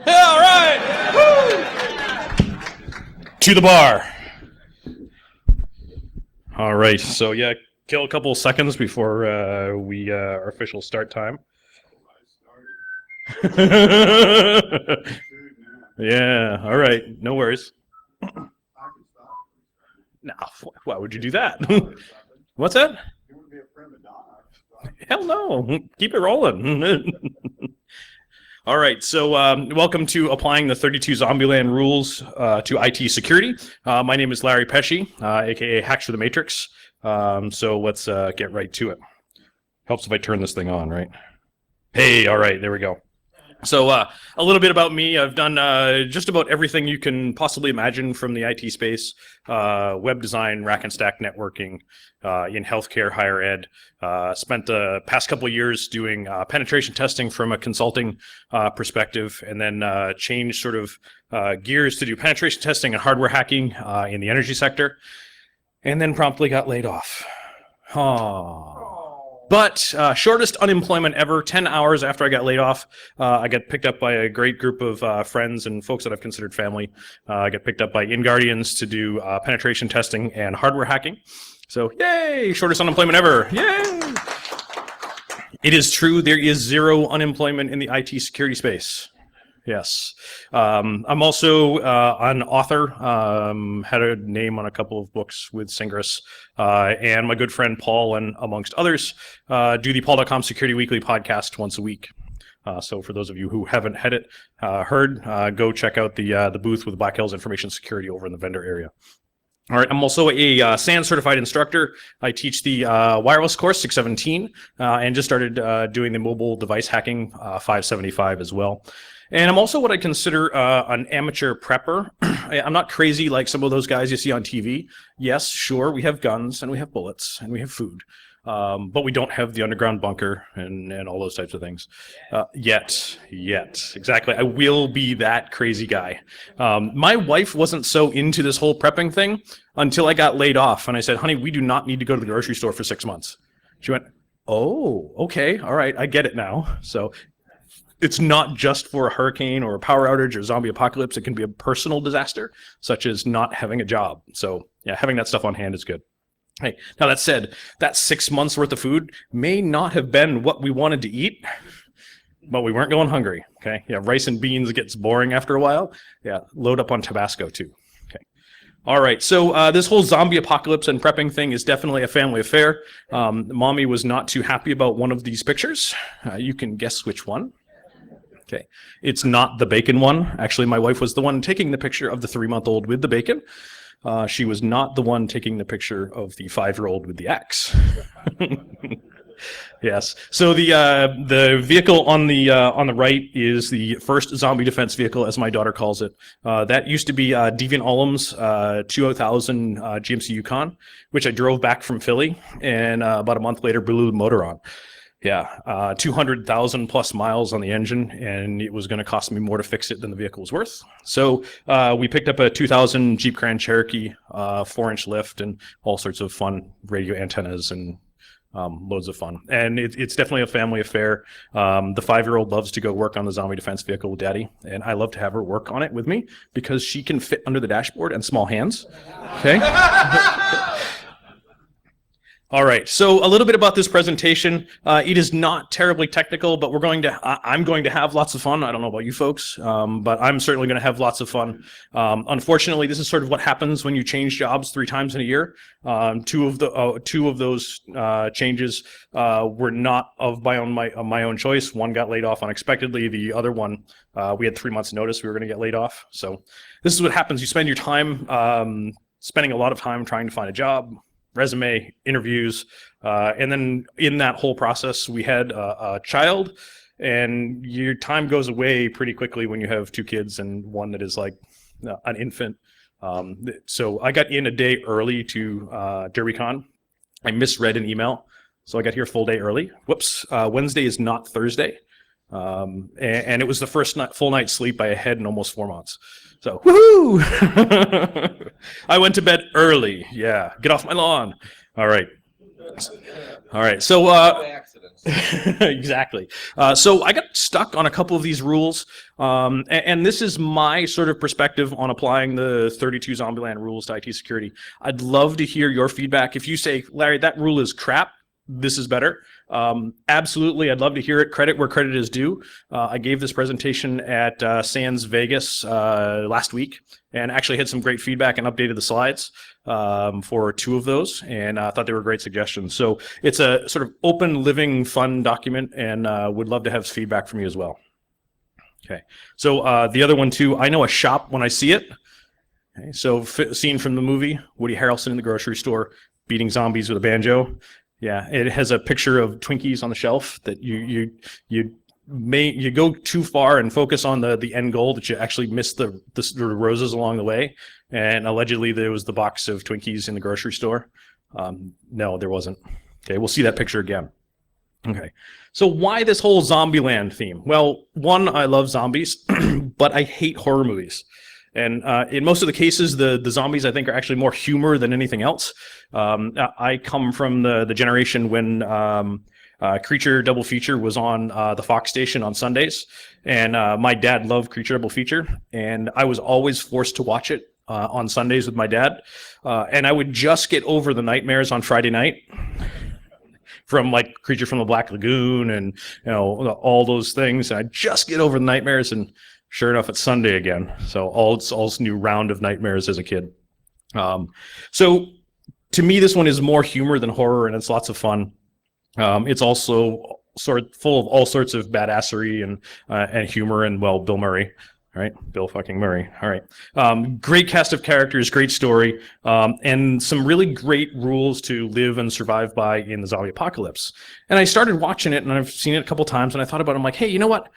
Yeah, all right. Woo! To the bar. All right. So yeah, kill a couple seconds before our official start time. Yeah. All right. No worries. No. Why would you do that? What's that? Hell no. Keep it rolling. All right, so welcome to applying the 32 Zombieland rules to IT security. My name is Larry Pesce, aka Hacks for the Matrix. So let's get right to it. Helps if I turn this thing on, right? Hey, all right, there we go. So a little bit about me. I've done just about everything you can possibly imagine from the IT space, web design, rack and stack networking, in healthcare, higher ed. Spent the past couple of years doing penetration testing from a consulting perspective, and then changed sort of gears to do penetration testing and hardware hacking in the energy sector, and then promptly got laid off. But shortest unemployment ever, 10 hours after I got laid off, I got picked up by a great group of friends and folks that I've considered family. I got picked up by InGuardians to do penetration testing and hardware hacking. So, yay, shortest unemployment ever, yay! It is true, there is zero unemployment in the IT security space. Yes. I'm also an author, had a name on a couple of books with Singris, and my good friend Paul, and amongst others, do the Paul.com Security Weekly podcast once a week. So for those of you who haven't heard, go check out the booth with Black Hills Information Security over in the vendor area. All right, I'm also a SANS certified instructor. I teach the wireless course 617 and just started doing the mobile device hacking 575 as well. And I'm also what I consider an amateur prepper. I'm not crazy like some of those guys you see on TV. Yes, sure, we have guns and we have bullets and we have food, but we don't have the underground bunker and all those types of things yet. Exactly. I will be that crazy guy. My wife wasn't so into this whole prepping thing until I got laid off. And I said, honey, we do not need to go to the grocery store for 6 months. She went, oh, okay. All right. I get it now. So it's not just for a hurricane or a power outage or zombie apocalypse. It can be a personal disaster, such as not having a job. So yeah, having that stuff on hand is good. Hey, now that said, that 6 months worth of food may not have been what we wanted to eat, but we weren't going hungry. Okay. Yeah. Rice and beans gets boring after a while. Yeah. Load up on Tabasco too. Okay. All right. So this whole zombie apocalypse and prepping thing is definitely a family affair. Mommy was not too happy about one of these pictures. You can guess which one. Okay, it's not the bacon one. Actually, my wife was the one taking the picture of the 3-month-old with the bacon. She was not the one taking the picture of the 5-year-old with the axe. Yes. So the vehicle on the right is the first zombie defense vehicle, as my daughter calls it. That used to be Deviant Ollam's 2000 GMC Yukon, which I drove back from Philly, and about a month later blew the motor on. Yeah, 200,000 plus miles on the engine, and it was going to cost me more to fix it than the vehicle was worth. So we picked up a 2000 Jeep Grand Cherokee, 4-inch lift, and all sorts of fun radio antennas and loads of fun. And it's definitely a family affair. The 5-year-old loves to go work on the zombie defense vehicle with daddy, and I love to have her work on it with me because she can fit under the dashboard and small hands. Okay. All right, so a little bit about this presentation. It is not terribly technical, but I'm going to have lots of fun. I don't know about you folks, but I'm certainly going to have lots of fun. Unfortunately, this is sort of what happens when you change jobs 3 times in a year. Two of those changes were not of my own choice. One got laid off unexpectedly. The other one, we had 3 months notice we were going to get laid off. So this is what happens. You spend your time spending a lot of time trying to find a job, resume, interviews, and then in that whole process, we had a child, and your time goes away pretty quickly when you have 2 kids and one that is like an infant. So I got in a day early to DerbyCon. I misread an email, so I got here a full day early. Whoops, Wednesday is not Thursday. And it was the first full night's sleep I had in almost 4 months. So, woohoo! I went to bed early. Yeah, get off my lawn. All right. All right, so accidents. exactly. So I got stuck on a couple of these rules, and this is my sort of perspective on applying the 32 Zombieland rules to IT security. I'd love to hear your feedback. If you say, Larry, that rule is crap, this is better. Absolutely, I'd love to hear it. Credit where credit is due. I gave this presentation at Sands Vegas last week, and actually had some great feedback and updated the slides for 2 of those, and I thought they were great suggestions. So it's a sort of open, living, fun document, and would love to have feedback from you as well. Okay, so the other one too, I know a shop when I see it. Okay, so scene from the movie, Woody Harrelson in the grocery store beating zombies with a banjo. Yeah, it has a picture of Twinkies on the shelf that you go too far and focus on the end goal that you actually miss the roses along the way. And allegedly there was the box of Twinkies in the grocery store. No, there wasn't. Okay, we'll see that picture again. Okay, so why this whole Zombieland theme? Well, one, I love zombies, but I hate horror movies. And in most of the cases, the zombies, I think, are actually more humor than anything else. I come from the generation when Creature Double Feature was on the Fox station on Sundays. And my dad loved Creature Double Feature. And I was always forced to watch it on Sundays with my dad. And I would just get over the nightmares on Friday night from like Creature from the Black Lagoon and, you know, all those things. And I'd just get over the nightmares, and sure enough, it's Sunday again. So all this new round of nightmares as a kid. So to me, this one is more humor than horror, and it's lots of fun. It's also sort of full of all sorts of badassery and humor, and, well, Bill Murray. All right, Bill fucking Murray. All right. Great cast of characters, great story, and some really great rules to live and survive by in the zombie apocalypse. And I started watching it, and I've seen it a couple times, and I thought about it. I'm like, hey, you know what?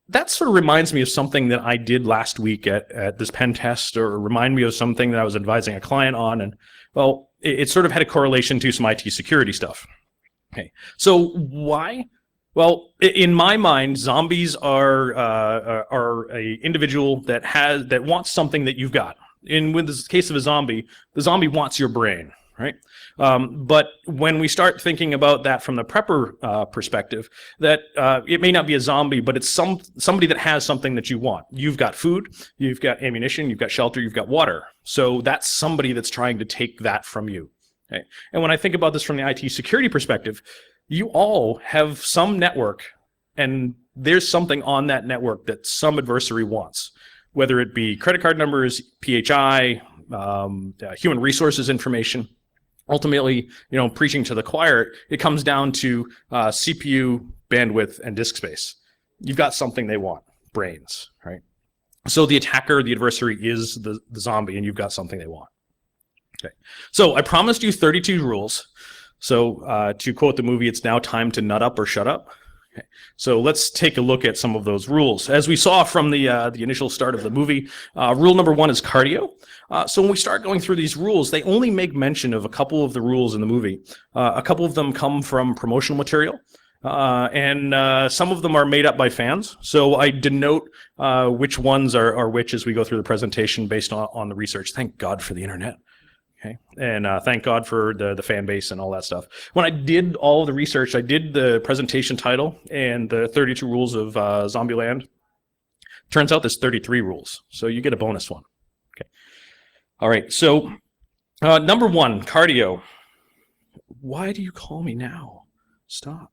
That sort of reminds me of something that I did last week at this pen test, or remind me of something that I was advising a client on. And, well, it sort of had a correlation to some IT security stuff. Okay, so why? Well, in my mind, zombies are a individual that wants something that you've got. In the case of a zombie, the zombie wants your brain, right? But when we start thinking about that from the prepper perspective, that it may not be a zombie, but it's somebody that has something that you want. You've got food, you've got ammunition, you've got shelter, you've got water. So that's somebody that's trying to take that from you. Okay? And when I think about this from the IT security perspective, you all have some network, and there's something on that network that some adversary wants, whether it be credit card numbers, PHI, human resources information. Ultimately, preaching to the choir, it comes down to CPU, bandwidth, and disk space. You've got something they want, brains, right? So the attacker, the adversary, is the zombie, and you've got something they want. Okay. So I promised you 32 rules. So to quote the movie, it's now time to nut up or shut up. Okay. So let's take a look at some of those rules. As we saw from the initial start of the movie, rule number 1 is cardio. So when we start going through these rules, they only make mention of a couple of the rules in the movie. A couple of them come from promotional material, and some of them are made up by fans. So I denote which ones are which as we go through the presentation based on the research. Thank God for the internet. Okay, and thank God for the fan base and all that stuff. When I did all of the research, I did the presentation title and the 32 rules of Zombieland. Turns out there's 33 rules, so you get a bonus one. Okay. All right, so number 1, cardio. Why do you call me now? Stop.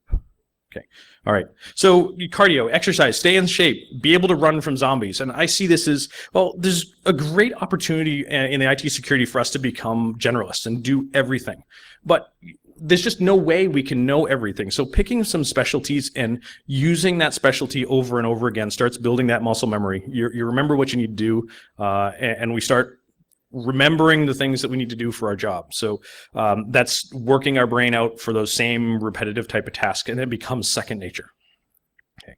Okay. All right. So cardio, exercise, stay in shape, be able to run from zombies. And I see this as, well, there's a great opportunity in the IT security for us to become generalists and do everything. But there's just no way we can know everything. So picking some specialties and using that specialty over and over again starts building that muscle memory. You remember what you need to do, and we start remembering the things that we need to do for our job. So that's working our brain out for those same repetitive type of tasks, and it becomes second nature. Okay.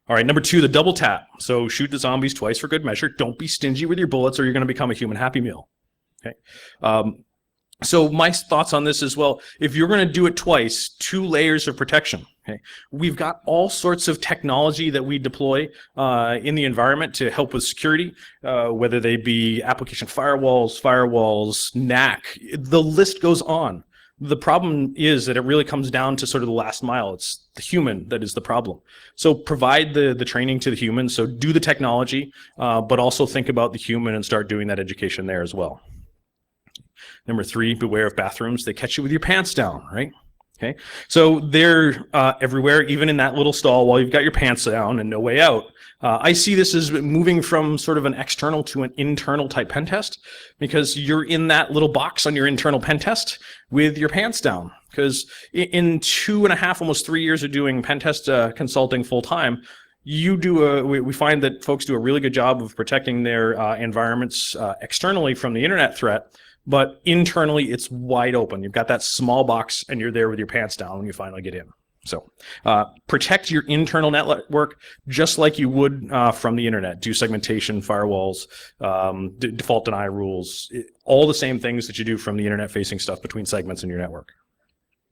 All right, number 2, the double tap. So shoot the zombies twice for good measure. Don't be stingy with your bullets, or you're going to become a human Happy Meal. Okay. So my thoughts on this is, well, if you're going to do it twice, 2 layers of protection. Okay. We've got all sorts of technology that we deploy in the environment to help with security, whether they be application firewalls, NAC, the list goes on. The problem is that it really comes down to sort of the last mile. It's the human that is the problem. So provide the training to the human. So do the technology, but also think about the human and start doing that education there as well. Number 3, beware of bathrooms. They catch you with your pants down, right? Okay, so they're everywhere, even in that little stall while you've got your pants down and no way out. I see this as moving from sort of an external to an internal type pen test, because you're in that little box on your internal pen test with your pants down. Because in 2.5, almost 3 years of doing pen test consulting full time, we find that folks do a really good job of protecting their environments externally from the internet threat. But internally, it's wide open. You've got that small box, and you're there with your pants down when you finally get in. So protect your internal network just like you would from the internet. Do segmentation, firewalls, default deny rules, all the same things that you do from the internet-facing stuff between segments in your network.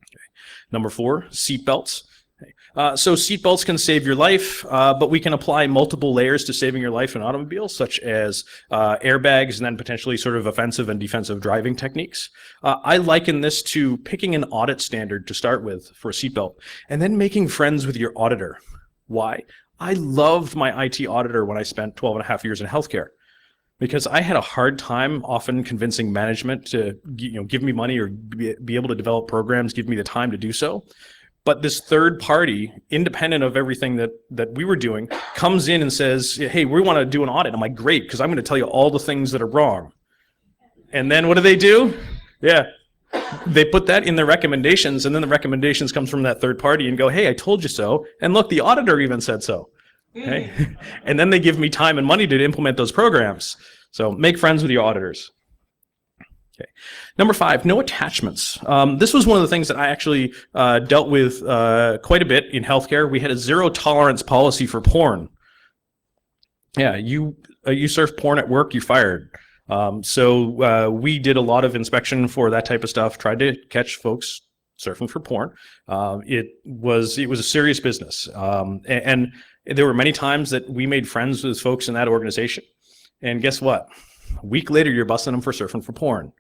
Okay. Number 4, seatbelts. So seatbelts can save your life, but we can apply multiple layers to saving your life in automobiles, such as airbags and then potentially sort of offensive and defensive driving techniques. I liken this to picking an audit standard to start with for a seatbelt and then making friends with your auditor. Why? I loved my IT auditor when I spent 12.5 years in healthcare, because I had a hard time often convincing management to give me money or be able to develop programs, give me the time to do so. But this third party, independent of everything that we were doing, comes in and says, hey, we want to do an audit. I'm like, great, because I'm going to tell you all the things that are wrong. And then what do? Yeah. They put that in their recommendations, and then the recommendations comes from that third party and go, hey, I told you so. And look, the auditor even said so. Okay? And then they give me time and money to implement those programs. So make friends with your auditors. Okay. Number 5, no attachments. This was one of the things that I actually dealt with quite a bit in healthcare. We had a 0 tolerance policy for porn. Yeah, you surf porn at work, you're fired. So we did a lot of inspection for that type of stuff, tried to catch folks surfing for porn. It was a serious business. And there were many times that we made friends with folks in that organization. And guess what? A week later, you're busting them for surfing for porn.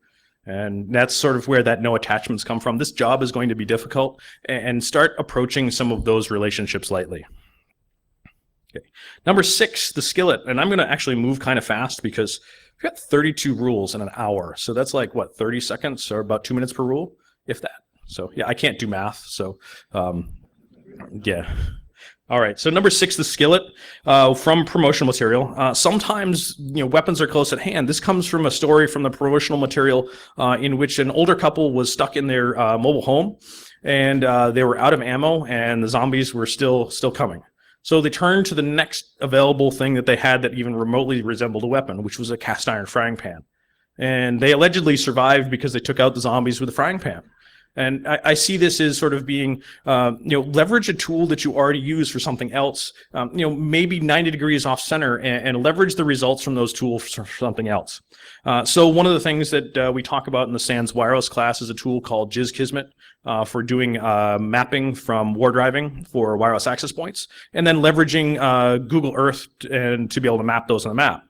And that's sort of where that no attachments come from. This job is going to be difficult, and start approaching some of those relationships lightly. Okay. Number 6, the skillet. And I'm going to actually move kind of fast because we've got 32 rules in an hour. So that's like, what, 30 seconds or about 2 minutes per rule, if that. So yeah, I can't do math. So yeah. All right, so number 6, the skillet from promotional material. Sometimes weapons are close at hand. This comes from a story from the promotional material in which an older couple was stuck in their mobile home, and they were out of ammo, and the zombies were still coming. So they turned to the next available thing that they had that even remotely resembled a weapon, which was a cast iron frying pan. And they allegedly survived because they took out the zombies with a frying pan. And I see this as sort of being, leverage a tool that you already use for something else, maybe 90 degrees off center, and leverage the results from those tools for something else. So one of the things that we talk about in the SANS wireless class is a tool called Jizz Kismet for doing mapping from war driving for wireless access points, and then leveraging Google Earth and to be able to map those on the map.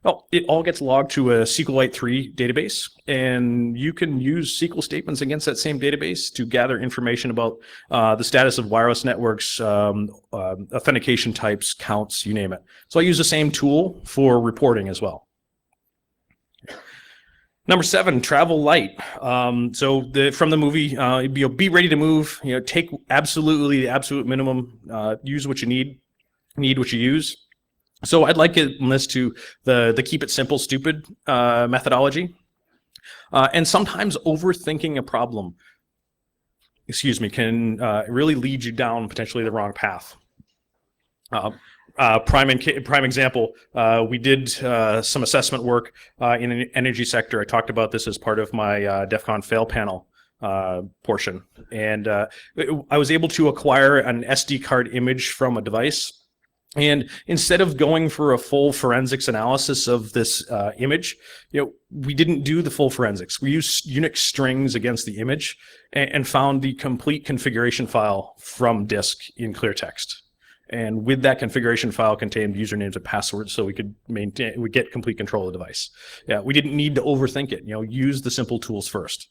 Well, it all gets logged to a SQLite 3 database, and you can use SQL statements against that same database to gather information about the status of wireless networks, authentication types, counts, you name it. So I use the same tool for reporting as well. Number 7, travel light. From the movie, be ready to move. Take absolutely the absolute minimum. Use what you need what you use. So I'd like this to the keep it simple, stupid methodology. And sometimes overthinking a problem, can really lead you down potentially the wrong path. Prime example, we did some assessment work in an energy sector. I talked about this as part of my DEF CON fail panel portion. And I was able to acquire an SD card image from a device. And instead of going for a full forensics analysis of this image, we didn't do the full forensics. We used Unix strings against the image and found the complete configuration file from disk in clear text. And with that configuration file contained usernames and passwords, so we could get complete control of the device. Yeah, we didn't need to overthink it. Use the simple tools first.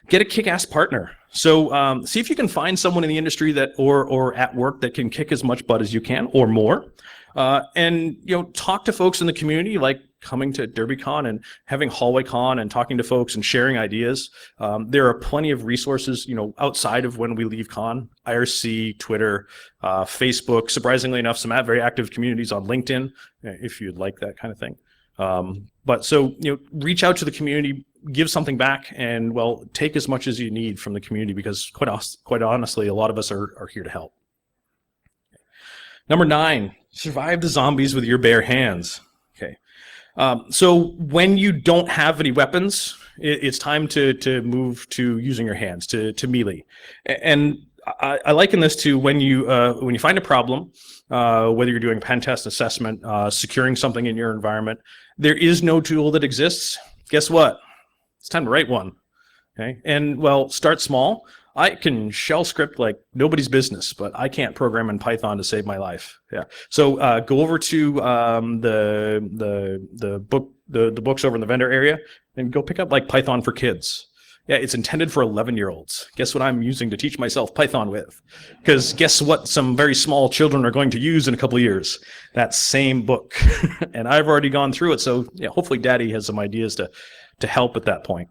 Get a kick-ass partner. So see if you can find someone in the industry that or at work that can kick as much butt as you can or more. And talk to folks in the community, like coming to DerbyCon and having Hallway Con and talking to folks and sharing ideas. There are plenty of resources, outside of when we leave con. IRC, Twitter, Facebook. Surprisingly enough, some very active communities on LinkedIn, if you'd like that kind of thing. But so reach out to the community, give something back, and take as much as you need from the community, because quite honestly, a lot of us are here to help. Number 9, survive the zombies with your bare hands. Okay. So when you don't have any weapons, it's time to move to using your hands, to melee. And I liken this to when you find a problem, whether you're doing pen test assessment, securing something in your environment, there is no tool that exists. Guess what? It's time to write one. Okay. And start small. I can shell script like nobody's business, but I can't program in Python to save my life. Yeah. So go over to the books over in the vendor area and go pick up like Python for Kids. Yeah, it's intended for 11-year-olds. Guess what I'm using to teach myself Python with? Because guess what some very small children are going to use in a couple of years? That same book. And I've already gone through it. So yeah, hopefully Daddy has some ideas to help at that point.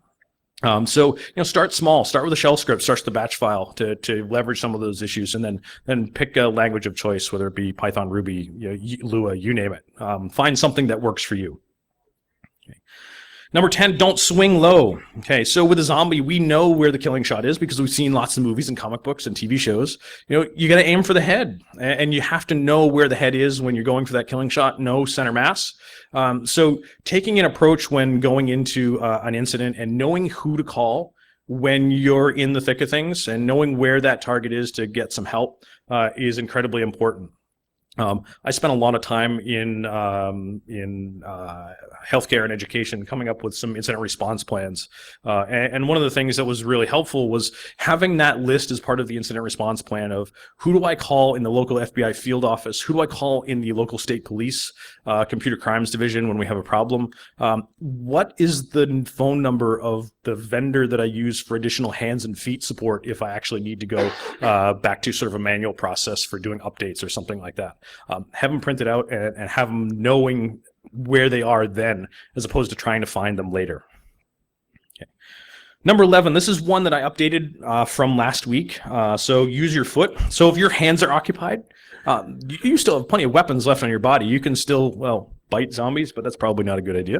So start small. Start with a shell script. Start the batch file to leverage some of those issues, and then pick a language of choice, whether it be Python, Ruby, Lua, you name it. Find something that works for you. Okay. Number 10, don't swing low. Okay, so with a zombie, we know where the killing shot is because we've seen lots of movies and comic books and TV shows. You got to aim for the head, and you have to know where the head is when you're going for that killing shot. No center mass. So taking an approach when going into an incident and knowing who to call when you're in the thick of things and knowing where that target is to get some help is incredibly important. I spent a lot of time in healthcare and education coming up with some incident response plans. And one of the things that was really helpful was having that list as part of the incident response plan of who do I call in the local FBI field office? Who do I call in the local state police computer crimes division when we have a problem? What is the phone number of the vendor that I use for additional hands and feet support if I actually need to go back to sort of a manual process for doing updates or something like that? Have them printed out and have them knowing where they are then, as opposed to trying to find them later. Okay. Number 11, this is one that I updated from last week. So use your foot. So if your hands are occupied, you still have plenty of weapons left on your body. You can still, bite zombies, but that's probably not a good idea.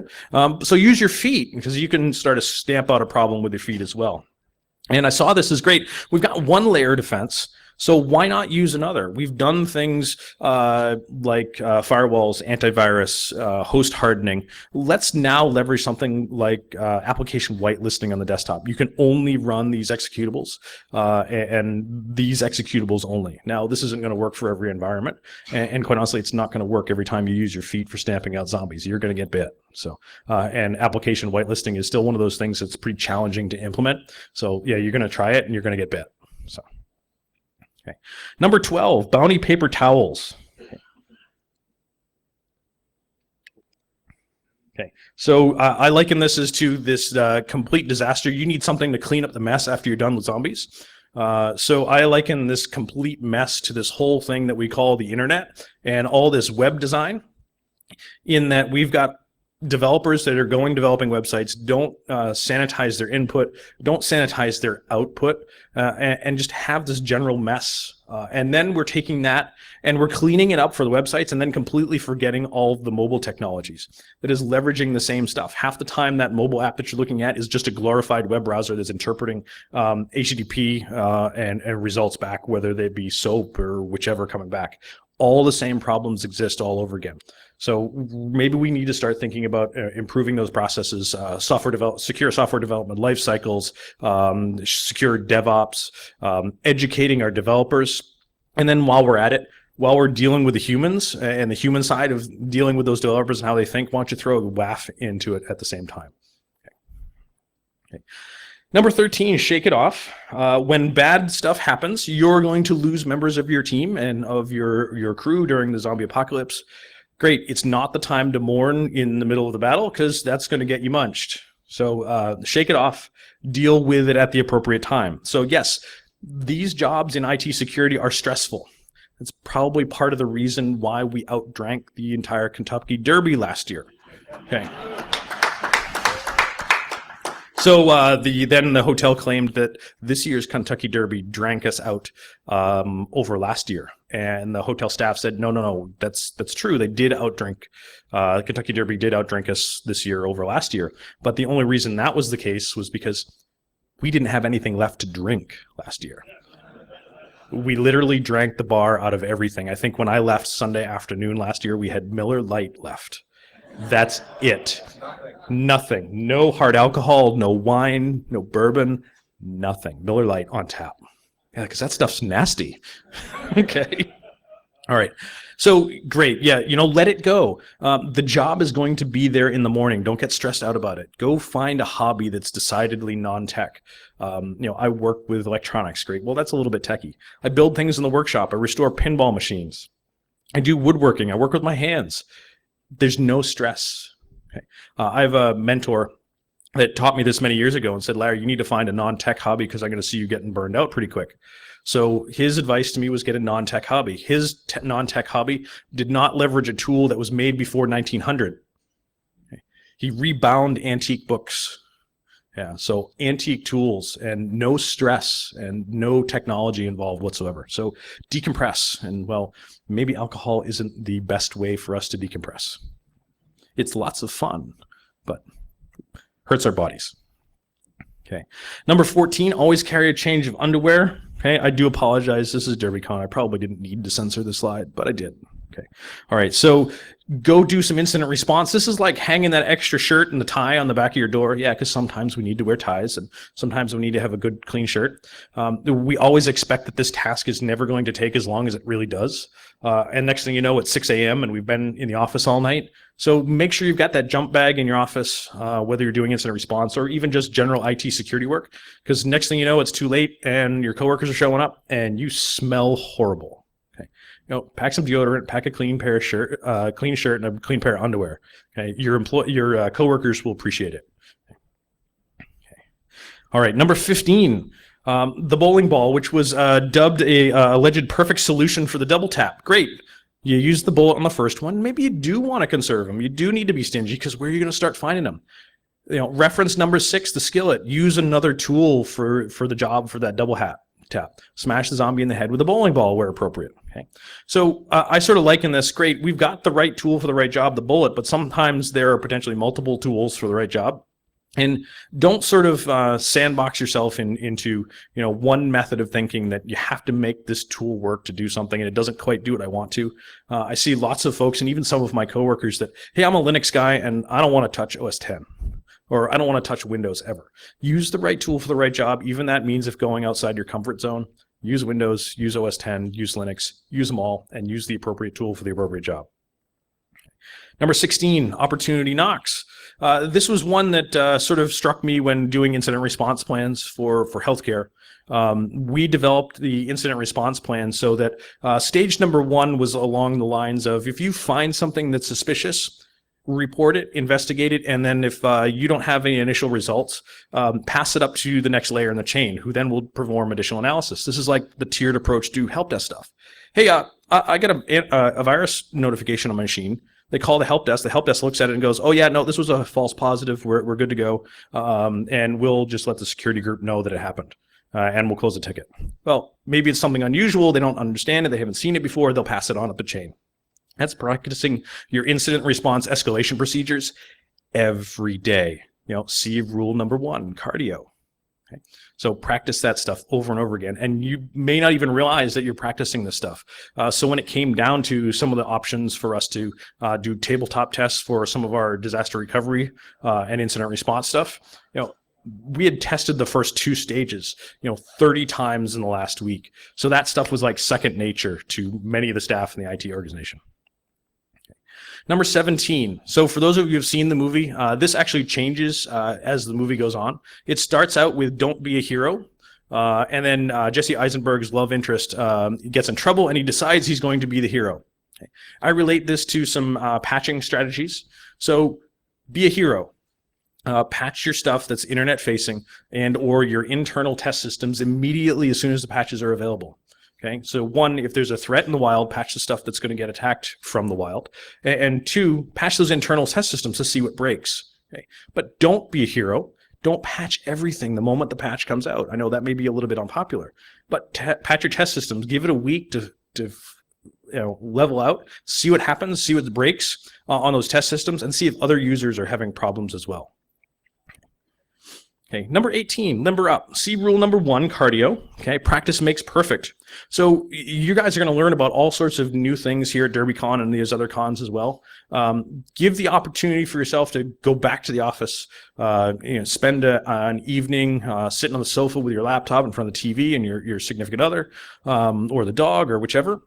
So use your feet, because you can start to stamp out a problem with your feet as well. And I saw this as great. We've got one layer defense. So why not use another? We've done things like firewalls, antivirus, host hardening. Let's now leverage something like application whitelisting on the desktop. You can only run these executables and these executables only. Now, this isn't going to work for every environment. And quite honestly, it's not going to work every time you use your feet for stamping out zombies. You're going to get bit. So, and application whitelisting is still one of those things that's pretty challenging to implement. So yeah, you're going to try it and you're going to get bit. So. Okay. Number 12, bounty paper towels. Okay, so I liken this as to this complete disaster. You need something to clean up the mess after you're done with zombies. So I liken this complete mess to this whole thing that we call the internet and all this web design, in that we've got developers that are developing websites don't sanitize their input, don't sanitize their output, and just have this general mess. And then we're taking that and we're cleaning it up for the websites and then completely forgetting all of the mobile technologies that is leveraging the same stuff. Half the time that mobile app that you're looking at is just a glorified web browser that's interpreting HTTP and results back, whether they be SOAP or whichever coming back. All the same problems exist all over again. So maybe we need to start thinking about improving those processes, secure software development life cycles, secure DevOps, educating our developers. And then while we're at it, while we're dealing with the humans and the human side of dealing with those developers and how they think, why don't you throw a WAF into it at the same time? Okay. Number 13, shake it off. When bad stuff happens, you're going to lose members of your team and of your crew during the zombie apocalypse. Great. It's not the time to mourn in the middle of the battle, because that's going to get you munched. So shake it off, deal with it at the appropriate time. So yes, these jobs in IT security are stressful. It's probably part of the reason why we outdrank the entire Kentucky Derby last year. Okay. So then the hotel claimed that this year's Kentucky Derby drank us out over last year, and the hotel staff said, no, that's true. They did outdrink. Kentucky Derby did outdrink us this year over last year, but the only reason that was the case was because we didn't have anything left to drink last year. We literally drank the bar out of everything. I think when I left Sunday afternoon last year, we had Miller Lite left. That's it. Nothing. No hard alcohol, no wine, no bourbon, nothing. Miller Lite on tap. Yeah, because that stuff's nasty. Okay. All right. So great. Yeah, let it go. The job is going to be there in the morning. Don't get stressed out about it. Go find a hobby that's decidedly non-tech. I work with electronics. Great. Well, that's a little bit techy. I build things in the workshop. I restore pinball machines. I do woodworking. I work with my hands. There's no stress. Okay. I have a mentor that taught me this many years ago and said, Larry, you need to find a non-tech hobby because I'm going to see you getting burned out pretty quick. So his advice to me was get a non-tech hobby. His non-tech hobby did not leverage a tool that was made before 1900. Okay. He rebound antique books. Yeah, so antique tools and no stress and no technology involved whatsoever. So decompress. And well, maybe alcohol isn't the best way for us to decompress. It's lots of fun, but hurts our bodies. Okay. Number 14, always carry a change of underwear. Okay, I do apologize. This is DerbyCon. I probably didn't need to censor the slide, but I did. Okay. All right. So go do some incident response. This is like hanging that extra shirt and the tie on the back of your door. Yeah, because sometimes we need to wear ties and sometimes we need to have a good, clean shirt. We always expect that this task is never going to take as long as it really does. And next thing you know, it's 6 a.m. and we've been in the office all night. So make sure you've got that jump bag in your office, whether you're doing incident response or even just general IT security work, because next thing you know, it's too late and your coworkers are showing up and you smell horrible. Okay. Pack some deodorant, pack a clean shirt and a clean pair of underwear. Okay. Your coworkers will appreciate it. Okay. All right. Number 15, the bowling ball, which was dubbed a alleged perfect solution for the double tap. Great. You use the bullet on the first one. Maybe you do want to conserve them. You do need to be stingy because where are you going to start finding them? Reference number 6, the skillet. Use another tool for the job for that double tap. Smash the zombie in the head with a bowling ball where appropriate. Okay. So I sort of liken this. Great. We've got the right tool for the right job, the bullet, but sometimes there are potentially multiple tools for the right job. And don't sort of sandbox yourself into one method of thinking that you have to make this tool work to do something and it doesn't quite do what I want to. I see lots of folks and even some of my coworkers that, hey, I'm a Linux guy and I don't want to touch OS 10 or I don't want to touch Windows ever. Use the right tool for the right job. Even that means if going outside your comfort zone, use Windows, use OS 10, use Linux, use them all, and use the appropriate tool for the appropriate job. Number 16, opportunity knocks. This was one that sort of struck me when doing incident response plans for healthcare. We developed the incident response plan so that stage number 1 was along the lines of if you find something that's suspicious, report it, investigate it, and then if you don't have any initial results, pass it up to the next layer in the chain, who then will perform additional analysis. This is like the tiered approach to help desk stuff. Hey, I got a virus notification on my machine. They call the help desk. The help desk looks at it and goes, oh, yeah, no, this was a false positive. We're good to go. And we'll just let the security group know that it happened. And we'll close the ticket. Well, maybe it's something unusual. They don't understand it. They haven't seen it before. They'll pass it on up the chain. That's practicing your incident response escalation procedures every day. See rule number 1, cardio. Okay. So practice that stuff over and over again. And you may not even realize that you're practicing this stuff. So when it came down to some of the options for us to do tabletop tests for some of our disaster recovery and incident response stuff, we had tested the first 2 stages, 30 times in the last week. So that stuff was like second nature to many of the staff in the IT organization. Number 17. So for those of you who've seen the movie, this actually changes as the movie goes on. It starts out with "Don't be a hero," and then Jesse Eisenberg's love interest gets in trouble, and he decides he's going to be the hero. Okay. I relate this to some patching strategies. So be a hero. patch your stuff that's internet facing and or your internal test systems immediately as soon as the patches are available. Okay, so one, if there's a threat in the wild, patch the stuff that's going to get attacked from the wild. And two, patch those internal test systems to see what breaks. Okay, but don't be a hero. Don't patch everything the moment the patch comes out. I know that may be a little bit unpopular, but patch your test systems. Give it a week to level out, see what happens, see what breaks on those test systems, and see if other users are having problems as well. Okay, number 18, limber up. See rule number 1, cardio. Okay, practice makes perfect. So you guys are going to learn about all sorts of new things here at DerbyCon and these other cons as well. Give the opportunity for yourself to go back to the office, spend an evening sitting on the sofa with your laptop in front of the TV and your significant other or the dog or whichever.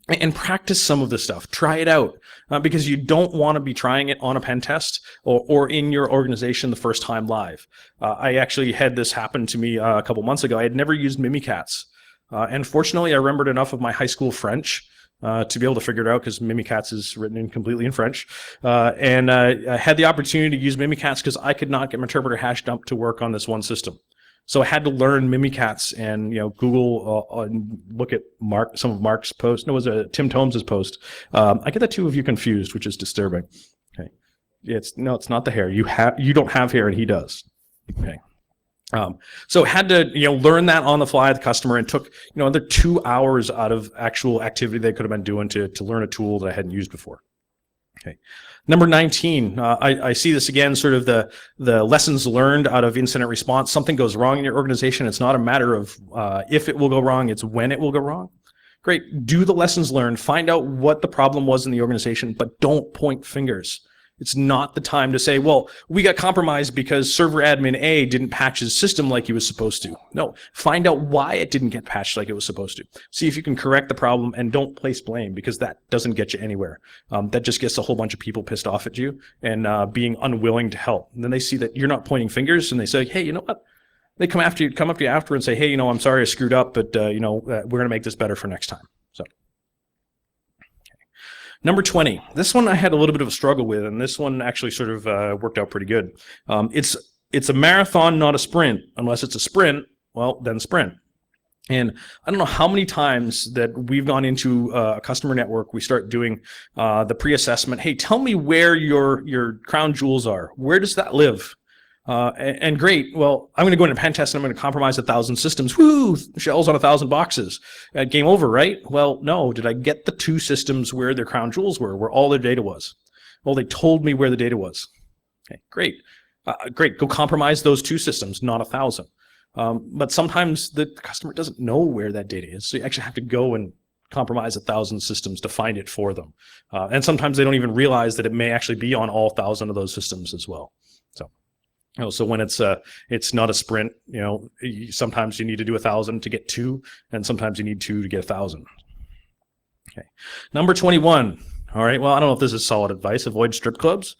And practice some of this stuff. Try it out because you don't want to be trying it on a pen test or in your organization the first time live. I actually had this happen to me a couple months ago. I had never used Mimikatz. And fortunately, I remembered enough of my high school French to be able to figure it out because Mimikatz is written completely in French. And I had the opportunity to use Mimikatz because I could not get my interpreter hash dump to work on this one system. So I had to learn Mimikatz and Google and look at some of Mark's posts. No, it was Tim Tomes's post. I get the two of you confused, which is disturbing. Okay, it's not the hair. You don't have hair, and he does. Okay, so had to learn that on the fly at the customer, and took another 2 hours out of actual activity they could have been doing to learn a tool that I hadn't used before. Okay. Number 19, I see this again, sort of the lessons learned out of incident response. Something goes wrong in your organization. It's not a matter of if it will go wrong, it's when it will go wrong. Great, do the lessons learned, find out what the problem was in the organization, but don't point fingers. It's not the time to say, well, we got compromised because server admin A didn't patch his system like he was supposed to. No, find out why it didn't get patched like it was supposed to. See if you can correct the problem, and don't place blame, because that doesn't get you anywhere. That just gets a whole bunch of people pissed off at you and being unwilling to help. And then they see that you're not pointing fingers, and they say, hey, you know what? They come up to you after and say, hey, I'm sorry I screwed up, but we're going to make this better for next time. So. Number 20, this one I had a little bit of a struggle with, and this one actually sort of worked out pretty good. It's a marathon, not a sprint. Unless it's a sprint, well, then sprint. And I don't know how many times that we've gone into a customer network, we start doing the pre-assessment. Hey, tell me where your crown jewels are. Where does that live? And great, well, I'm going to go into pen test and I'm going to compromise 1,000 systems. Woo! Shells on 1,000 boxes. Game over, right? Well, no. Did I get the 2 systems where their crown jewels were, where all their data was? Well, they told me where the data was. Okay, great. Great. Go compromise those 2 systems, not 1,000. But sometimes the customer doesn't know where that data is, so you actually have to go and compromise 1,000 systems to find it for them. And sometimes they don't even realize that it may actually be on all 1,000 of those systems as well. So when it's not a sprint, sometimes you need to do 1,000 to get 2, and sometimes you need 2 to get 1,000. Okay. Number 21. All right. Well, I don't know if this is solid advice. Avoid strip clubs.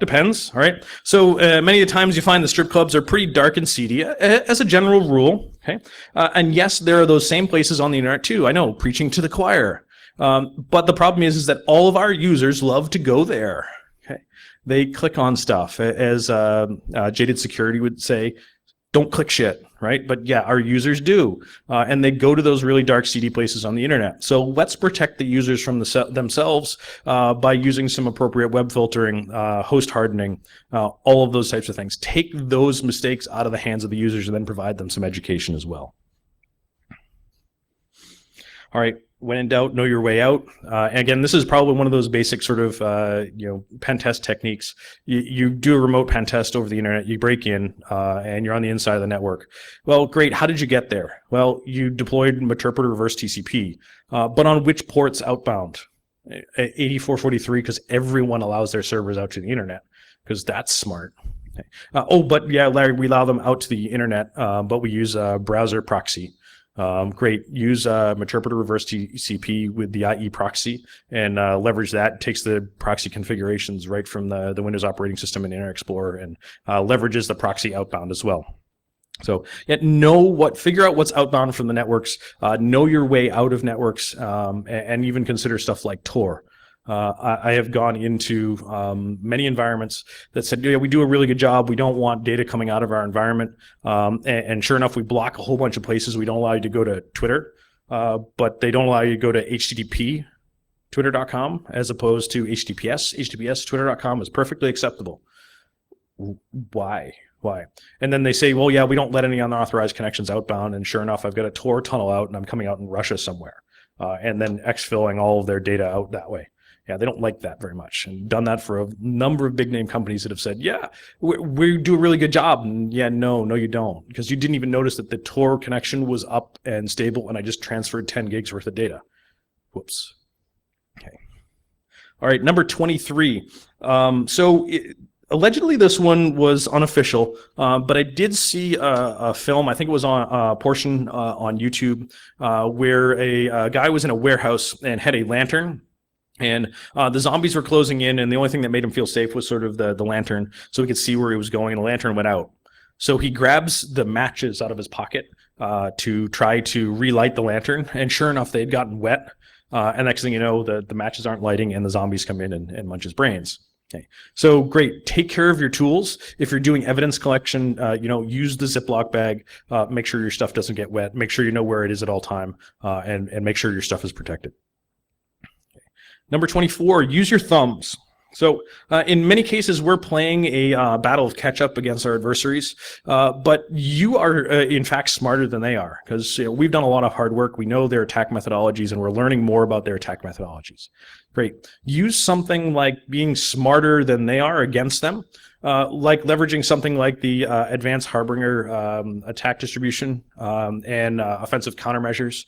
Depends. All right. So many of the times you find the strip clubs are pretty dark and seedy as a general rule. Okay. And yes, there are those same places on the internet too. I know, preaching to the choir. But the problem is that all of our users love to go there. They click on stuff. As Jaded Security would say, don't click shit, right? But yeah, our users do. And they go to those really dark, seedy places on the internet. So let's protect the users from themselves by using some appropriate web filtering, host hardening, all of those types of things. Take those mistakes out of the hands of the users and then provide them some education as well. All right. When in doubt, know your way out. Again, this is probably one of those basic sort of pen test techniques. You do a remote pen test over the internet, you break in, and you're on the inside of the network. Well, great. How did you get there? Well, you deployed Meterpreter reverse TCP, but on which ports outbound? 8443, because everyone allows their servers out to the internet, because that's smart. Okay. But yeah, Larry, we allow them out to the internet, but we use a browser proxy. Great. Use Meterpreter reverse TCP with the IE proxy and leverage that. It takes the proxy configurations right from the Windows operating system and Internet Explorer and leverages the proxy outbound as well. So yeah, figure out what's outbound from the networks, know your way out of networks, and even consider stuff like Tor. I have gone into many environments that said, yeah, we do a really good job. We don't want data coming out of our environment. And sure enough, we block a whole bunch of places. We don't allow you to go to Twitter, but they don't allow you to go to HTTP, twitter.com, as opposed to HTTPS. HTTPS, twitter.com is perfectly acceptable. Why? And then they say, well, yeah, we don't let any unauthorized connections outbound. And sure enough, I've got a Tor tunnel out and I'm coming out in Russia somewhere. And then exfilling all of their data out that way. Yeah, they don't like that very much, and done that for a number of big name companies that have said, yeah, we do a really good job. And yeah, no, you don't, because you didn't even notice that the Tor connection was up and stable, and I just transferred 10 gigs worth of data. Whoops. Okay. All right, number 23. Allegedly, this one was unofficial, but I did see a film, I think it was on a portion on YouTube, where a guy was in a warehouse and had a lantern. And the zombies were closing in, and the only thing that made him feel safe was sort of the lantern, so he could see where he was going, and the lantern went out. So he grabs the matches out of his pocket to try to relight the lantern, and sure enough, they had gotten wet. And next thing you know, the matches aren't lighting, and the zombies come in and munch his brains. Okay, so great. Take care of your tools. If you're doing evidence collection, use the Ziploc bag. Make sure your stuff doesn't get wet. Make sure you know where it is at all time, and make sure your stuff is protected. Number 24, use your thumbs. So in many cases, we're playing a battle of catch up against our adversaries, but you are in fact smarter than they are, because we've done a lot of hard work. We know their attack methodologies, and we're learning more about their attack methodologies. Great. Use something like being smarter than they are against them, like leveraging something like the Advanced Harbinger attack distribution and offensive countermeasures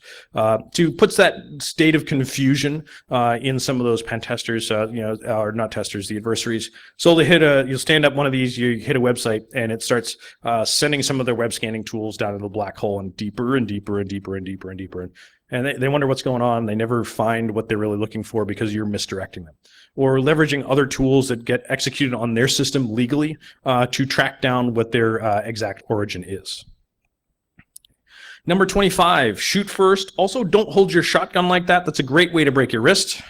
to puts that state of confusion in some of those pen testers, or not testers, the adversaries. So you'll stand up one of these, you hit a website, and it starts sending some of their web scanning tools down into the black hole and deeper and deeper and deeper and deeper and deeper. And they wonder what's going on. They never find what they're really looking for because you're misdirecting them. Or leveraging other tools that get executed on their system legally to track down what their exact origin is. Number 25, shoot first. Also, don't hold your shotgun like that. That's a great way to break your wrist.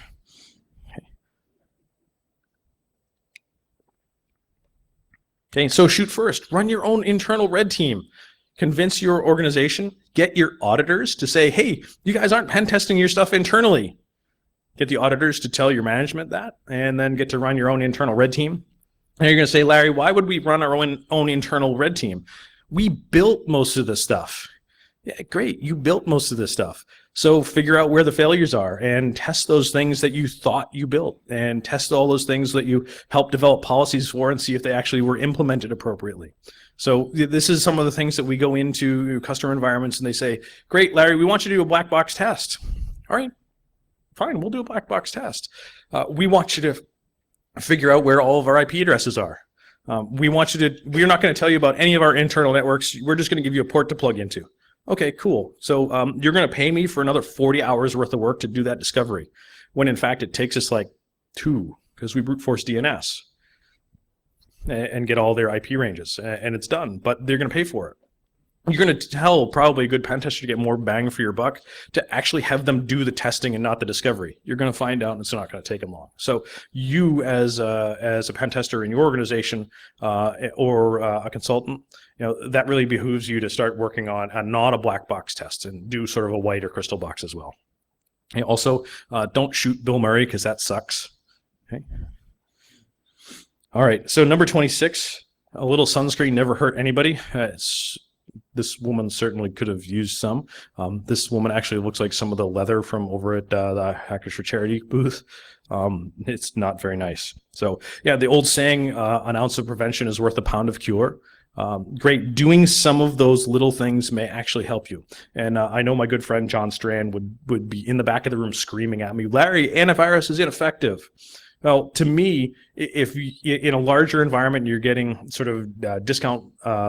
Okay, so shoot first. Run your own internal red team. Convince your organization, get your auditors to say, hey, you guys aren't pen testing your stuff internally. Get the auditors to tell your management that, and then get to run your own internal red team. And you're going to say, Larry, why would we run our own internal red team? We built most of this stuff. Yeah, great. You built most of this stuff. So figure out where the failures are and test those things that you thought you built, and test all those things that you helped develop policies for and see if they actually were implemented appropriately. So this is some of the things that we go into customer environments and they say, great, Larry, we want you to do a black box test. All right, fine, we'll do a black box test. We want you to figure out where all of our IP addresses are. We're not going to tell you about any of our internal networks. We're just going to give you a port to plug into. Okay, cool. So you're going to pay me for another 40 hours worth of work to do that discovery, when in fact it takes us like 2, because we brute force DNS and get all their IP ranges, and it's done, but they're going to pay for it. You're going to tell probably a good pen tester to get more bang for your buck to actually have them do the testing and not the discovery. You're going to find out, and it's not going to take them long. So you, as a pen tester in your organization or a consultant, that really behooves you to start working on not a black box test and do sort of a white or crystal box as well. And also, don't shoot Bill Murray, because that sucks. Okay. All right, so number 26, a little sunscreen never hurt anybody. This woman certainly could have used some. This woman actually looks like some of the leather from over at the Hackers for Charity booth. It's not very nice. So yeah, the old saying, an ounce of prevention is worth a pound of cure. Great. Doing some of those little things may actually help you. And I know my good friend John Strand would be in the back of the room screaming at me, Larry, antivirus is ineffective. Well, to me, if in a larger environment, you're getting sort of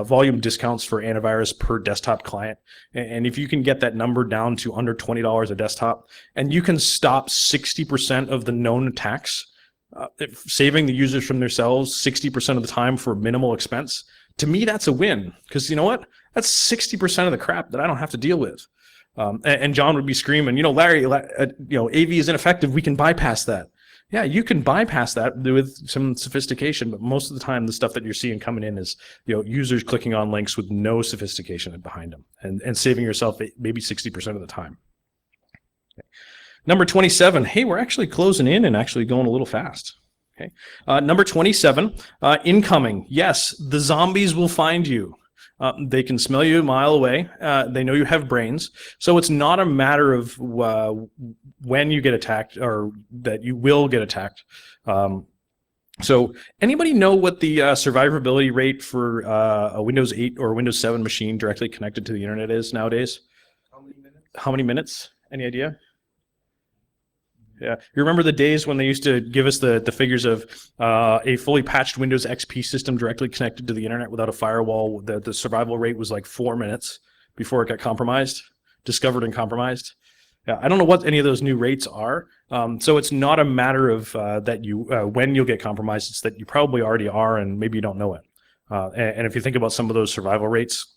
volume discounts for antivirus per desktop client. And if you can get that number down to under $20 a desktop, and you can stop 60% of the known attacks, saving the users from themselves 60% of the time for minimal expense, to me, that's a win. Because you know what? That's 60% of the crap that I don't have to deal with. And John would be screaming, Larry, AV is ineffective. We can bypass that. Yeah, you can bypass that with some sophistication, but most of the time, the stuff that you're seeing coming in is, users clicking on links with no sophistication behind them, and saving yourself maybe 60% of the time. Okay. Number 27. Hey, we're actually closing in and actually going a little fast. Okay. Number 27. Incoming. Yes, the zombies will find you. They can smell you a mile away. They know you have brains. So it's not a matter of when you get attacked or that you will get attacked. So anybody know what the survivability rate for a Windows 8 or Windows 7 machine directly connected to the internet is nowadays? How many minutes? How many minutes? Any idea? Yeah, you remember the days when they used to give us the figures of a fully patched Windows XP system directly connected to the internet without a firewall. The survival rate was like 4 minutes before it got compromised, discovered and compromised. Yeah, I don't know what any of those new rates are. So it's not a matter of that you when you'll get compromised. It's that you probably already are, and maybe you don't know it. And if you think about some of those survival rates,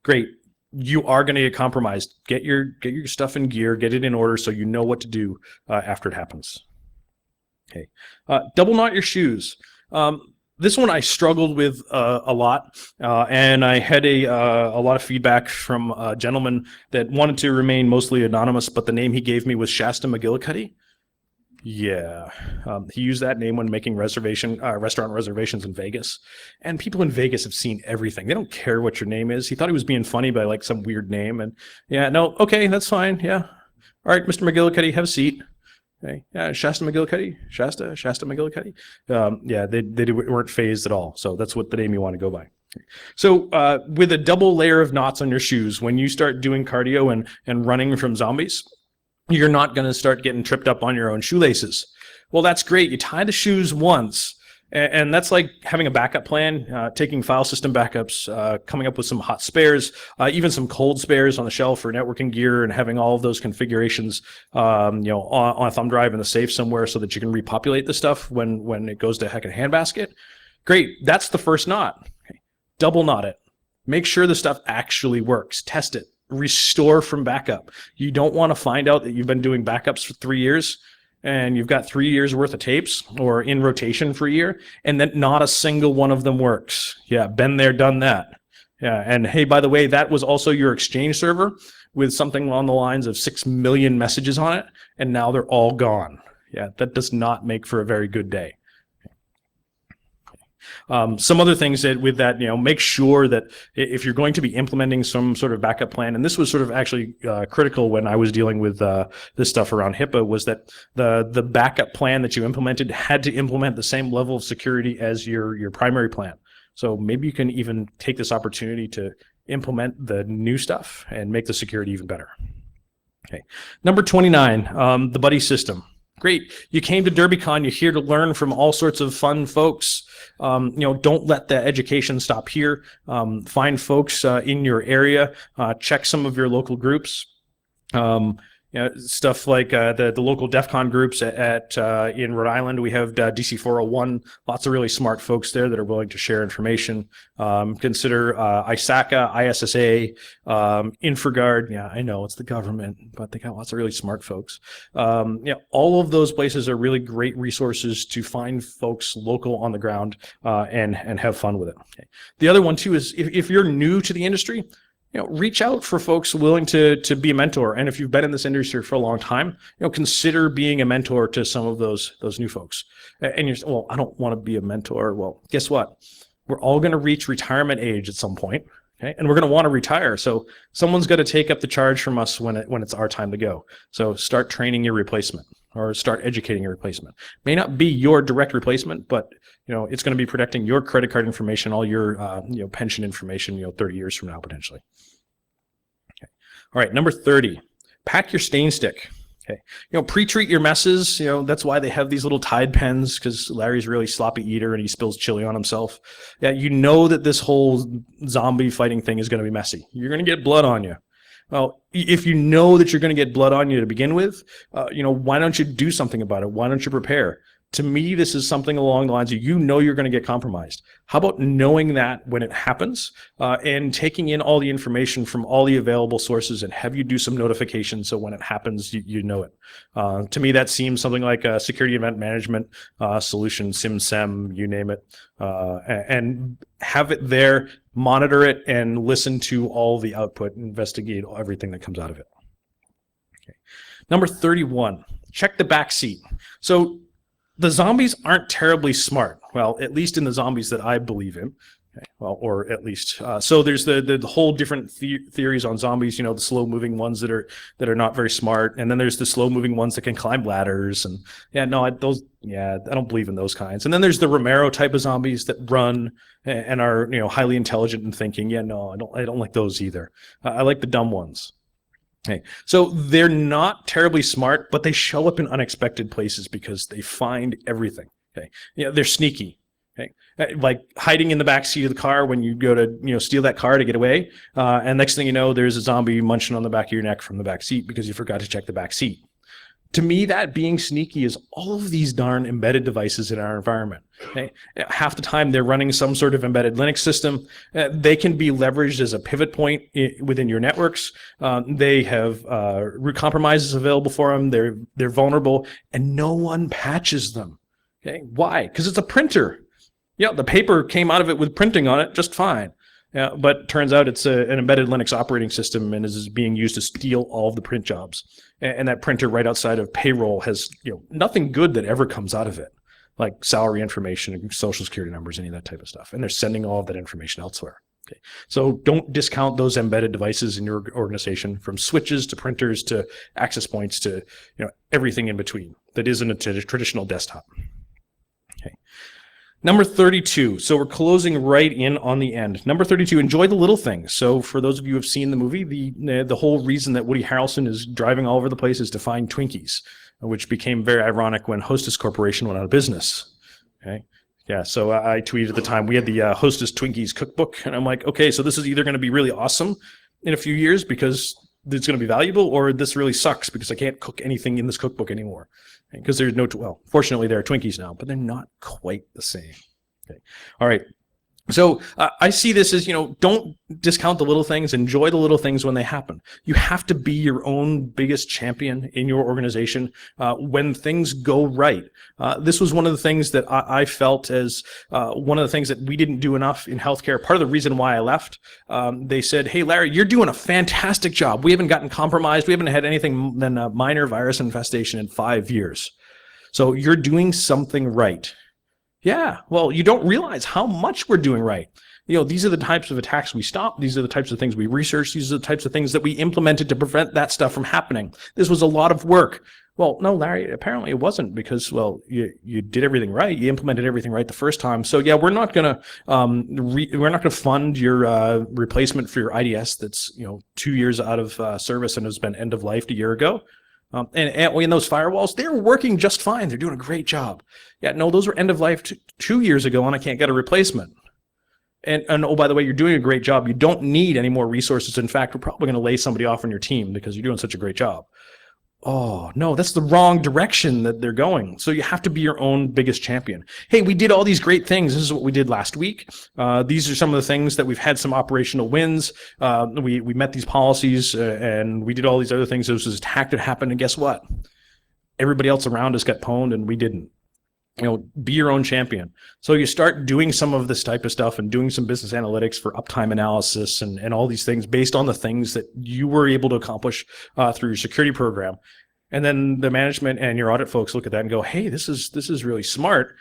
great. You are going to get compromised. Get your stuff in gear, get it in order so you know what to do after it happens. Okay. Double knot your shoes. This one I struggled with a lot, and I had a lot of feedback from a gentleman that wanted to remain mostly anonymous, but the name he gave me was Shasta McGillicuddy. Yeah, he used that name when making restaurant reservations in Vegas, and people in Vegas have seen everything. They don't care what your name is. He thought he was being funny by like some weird name, and yeah, no, okay, that's fine. Yeah, all right, Mr. McGillicuddy, have a seat. Okay, yeah, Shasta McGillicuddy, Shasta McGillicuddy. Yeah, they weren't phased at all. So that's what the name you want to go by. So with a double layer of knots on your shoes, when you start doing cardio and running from zombies, you're not going to start getting tripped up on your own shoelaces. Well, that's great. You tie the shoes once, and that's like having a backup plan, taking file system backups, coming up with some hot spares, even some cold spares on the shelf for networking gear, and having all of those configurations, on a thumb drive in the safe somewhere so that you can repopulate the stuff when it goes to heck in a handbasket. Great. That's the first knot. Okay. Double knot it. Make sure the stuff actually works. Test it. Restore from backup. You don't want to find out that you've been doing backups for 3 years and you've got 3 years worth of tapes or in rotation for a year and that not a single one of them works. Yeah, been there, done that. Yeah, and hey, by the way, that was also your Exchange server with something along the lines of 6 million messages on it, and now they're all gone. Yeah, that does not make for a very good day. Some other things that with that, make sure that if you're going to be implementing some sort of backup plan, and this was sort of actually critical when I was dealing with this stuff around HIPAA, was that the backup plan that you implemented had to implement the same level of security as your primary plan. So maybe you can even take this opportunity to implement the new stuff and make the security even better. Okay, number 29, the buddy system. Great. You came to DerbyCon. You're here to learn from all sorts of fun folks. Don't let the education stop here. Find folks in your area. Check some of your local groups. Stuff like the local DEF CON groups in Rhode Island. We have DC 401. Lots of really smart folks there that are willing to share information. Consider ISACA, ISSA, InfraGard. Yeah, I know it's the government, but they got lots of really smart folks. All of those places are really great resources to find folks local on the ground and have fun with it. Okay. The other one too is if you're new to the industry, reach out for folks willing to be a mentor. And if you've been in this industry for a long time, consider being a mentor to some of those new folks. And you're, well, I don't want to be a mentor. Well, guess what? We're all going to reach retirement age at some point, okay? And we're going to want to retire. So someone's got to take up the charge from us when it's our time to go. So start training your replacement or start educating your replacement. May not be your direct replacement, but it's going to be protecting your credit card information, all your pension information, 30 years from now potentially. Okay. All right, number 30, pack your stain stick. Okay, pre-treat your messes. That's why they have these little Tide pens, because Larry's a really sloppy eater and he spills chili on himself. Yeah, that this whole zombie fighting thing is going to be messy. You're going to get blood on you. Well, if you know that you're going to get blood on you to begin with, why don't you do something about it? Why don't you prepare? To me, this is something along the lines of, you're going to get compromised. How about knowing that when it happens and taking in all the information from all the available sources and have you do some notifications so when it happens, you know it. To me, that seems something like a security event management solution, SIM, you name it, and have it there, monitor it, and listen to all the output, investigate everything that comes out of it. Okay. Number 31, check the back seat. So the zombies aren't terribly smart. Well, at least in the zombies that I believe in. Okay. Well, or at least. So there's the whole different theories on zombies. The slow-moving ones that are not very smart, and then there's the slow-moving ones that can climb ladders. And I don't believe in those kinds. And then there's the Romero type of zombies that run and are highly intelligent and thinking. I don't like those either. I like the dumb ones. Okay. So they're not terribly smart, but they show up in unexpected places because they find everything. Okay. They're sneaky. Okay. Like hiding in the back seat of the car when you go to steal that car to get away, and next thing you know, there's a zombie munching on the back of your neck from the back seat because you forgot to check the back seat. To me, that being sneaky is all of these darn embedded devices in our environment. Okay? Half the time, they're running some sort of embedded Linux system. They can be leveraged as a pivot point within your networks. They have root compromises available for them. They're vulnerable, and no one patches them. Okay, why? Because it's a printer. The paper came out of it with printing on it just fine. But turns out it's an embedded Linux operating system and is being used to steal all of the print jobs. And that printer right outside of payroll has nothing good that ever comes out of it, like salary information and social security numbers, any of that type of stuff. And they're sending all of that information elsewhere. Okay. So don't discount those embedded devices in your organization, from switches to printers to access points to everything in between that isn't a traditional desktop. Okay. Number 32. So we're closing right in on the end. Number 32, enjoy the little things. So for those of you who have seen the movie, the whole reason that Woody Harrelson is driving all over the place is to find Twinkies, which became very ironic when Hostess Corporation went out of business. Okay. Yeah, so I tweeted at the time, we had the Hostess Twinkies cookbook, and I'm like, okay, so this is either going to be really awesome in a few years because it's going to be valuable, or this really sucks because I can't cook anything in this cookbook anymore. Because there's fortunately there are Twinkies now, but they're not quite the same. Okay. All right. So I see this as, don't discount the little things, enjoy the little things when they happen. You have to be your own biggest champion in your organization when things go right. This was one of the things that I felt as one of the things that we didn't do enough in healthcare. Part of the reason why I left, they said, hey, Larry, you're doing a fantastic job. We haven't gotten compromised. We haven't had anything than a minor virus infestation in 5 years. So you're doing something right. Yeah, well, you don't realize how much we're doing right. These are the types of attacks we stop. These are the types of things we research. These are the types of things that we implemented to prevent that stuff from happening. This was a lot of work. Well, no, Larry, apparently it wasn't because, well, you did everything right. You implemented everything right the first time. So yeah, we're not going to fund your replacement for your IDS that's 2 years out of service and has been end of life a year ago. And in those firewalls, they're working just fine. They're doing a great job. Yeah, no, those were end of life 2 years ago, and I can't get a replacement. And oh, by the way, you're doing a great job. You don't need any more resources. In fact, we're probably going to lay somebody off on your team because you're doing such a great job. Oh, no, that's the wrong direction that they're going. So you have to be your own biggest champion. Hey, we did all these great things. This is what we did last week. These are some of the things that we've had some operational wins. We met these policies and we did all these other things. There was this attack that happened, and guess what? Everybody else around us got pwned and we didn't. Be your own champion. So you start doing some of this type of stuff and doing some business analytics for uptime analysis and all these things based on the things that you were able to accomplish through your security program. And then the management and your audit folks look at that and go, hey, this is really smart.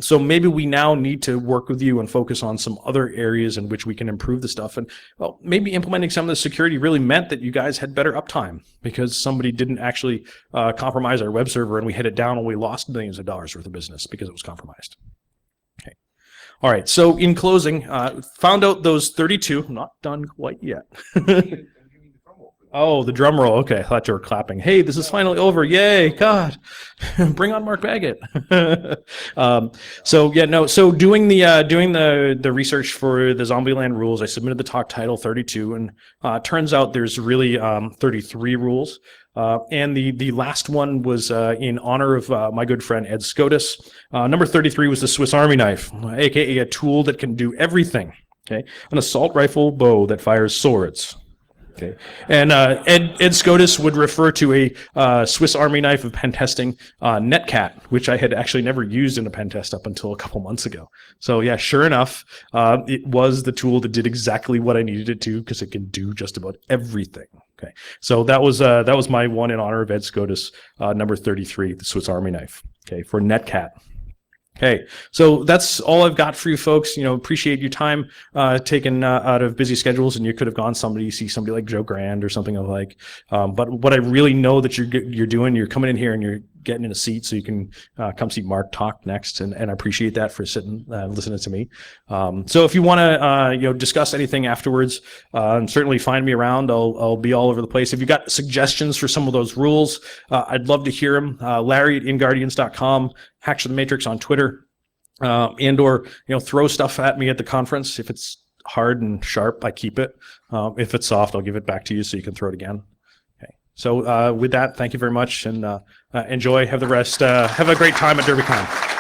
So maybe we now need to work with you and focus on some other areas in which we can improve the stuff. And well, maybe implementing some of the security really meant that you guys had better uptime because somebody didn't actually compromise our web server and we hit it down and we lost millions of dollars worth of business because it was compromised. Okay. All right. So in closing, found out those 32, not done quite yet. Oh, the drum roll. Okay, I thought you were clapping. Hey, this is finally over. Yay, God. Bring on Mark Baggett. So doing the research for the Zombieland rules, I submitted the talk title 32, and turns out there's really 33 rules. And the last one was in honor of my good friend Ed Scotus. Number 33 was the Swiss Army knife, aka a tool that can do everything. Okay, an assault rifle bow that fires swords. Okay, and Ed Scotus would refer to a Swiss Army knife of pen testing, Netcat, which I had actually never used in a pen test up until a couple months ago. So yeah, sure enough, it was the tool that did exactly what I needed it to, because it can do just about everything. Okay, so that was my one in honor of Ed Scotus, number 33, the Swiss Army knife. Okay, for Netcat. Okay, so that's all I've got for you folks. Appreciate your time taken out of busy schedules, and you could have gone see somebody like Joe Grand or something like. But what I really know that you're doing, you're coming in here and you're getting in a seat so you can come see Mark talk next, and I appreciate that for sitting listening to me. So if you want to discuss anything afterwards, certainly find me around. I'll be all over the place. If you got suggestions for some of those rules, I'd love to hear them. Larry at inguardians.com, Hacks of the Matrix on Twitter, and/or throw stuff at me at the conference. If it's hard and sharp, I keep it. If it's soft, I'll give it back to you so you can throw it again. Okay. So with that, thank you very much, and enjoy. Have a great time at DerbyCon.